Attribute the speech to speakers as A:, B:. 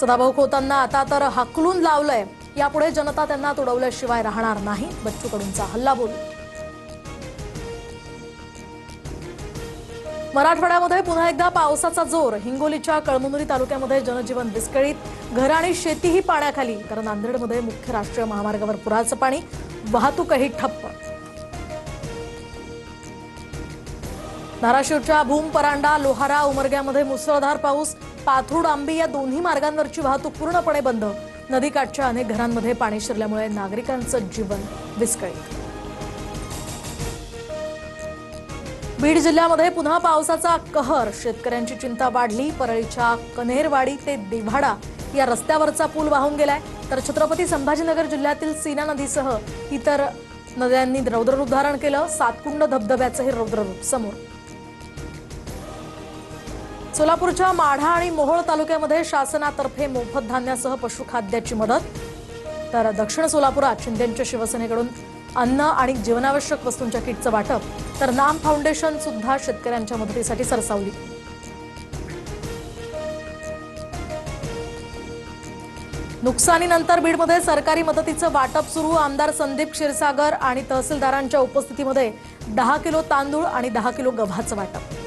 A: सदाभाऊ खोतांना आता तर हाकलून लावलंय, यापुढे जनता त्यांना तुडवल्याशिवाय राहणार नाही, बच्चू कडूंचा हल्लाबोल। मराठवाड्यामध्ये पुन्हा एकदा पावसाचा जोर। हिंगोलीच्या कळमनुरी तालुक्यामध्ये जनजीवन विस्कळीत, घर आणि शेतीही पाण्याखाली, तर नांदेडमध्ये मुख्य राष्ट्रीय महामार्गावर पुराचं पाणी, वाहतूकही ठप्प। धाराशिवच्या भूम, परांडा, लोहारा, उमरग्यामध्ये मुसळधार पाऊस, पाथरूड, आंबी या दोन्ही मार्गांवरची वाहतूक पूर्णपणे बंद। नदीकाठच्या अनेक घरांमध्ये पाणी शिरल्यामुळे नागरिकांचं जीवन विस्कळीत। बीड जिल्ह्यामध्ये पुन्हा पावसाचा कहर, शेतकऱ्यांची चिंता वाढली। परळीच्या कन्हेरवाडी ते दिव्हाडा या रस्त्यावरचा पूल वाहून गेलाय, तर छत्रपती संभाजीनगर जिल्ह्यातील सीना नदीसह इतर नद्यांनी रौद्ररूप धारण केलं। सातकुंड धबधब्याचंही रौद्ररूप समोर। सोलापूरच्या माढा आणि मोहोळ तालुक्यामध्ये शासनातर्फे मोफत धान्यासह पशुखाद्याची मदत, तर दक्षिण सोलापुरात शिंदेंच्या शिवसेनेकडून अन्न आणि जीवनावश्यक वस्तूंच्या किटचं वाटप, तर नाम फाउंडेशन सुद्धा शेतकऱ्यांच्या मदतीसाठी सरसावली। नुकसानीनंतर बीडमध्ये सरकारी मदतीचं वाटप सुरू। आमदार संदीप क्षीरसागर आणि तहसीलदारांच्या उपस्थितीमध्ये 10 किलो तांदूळ आणि 10 किलो गव्हाचं वाटप।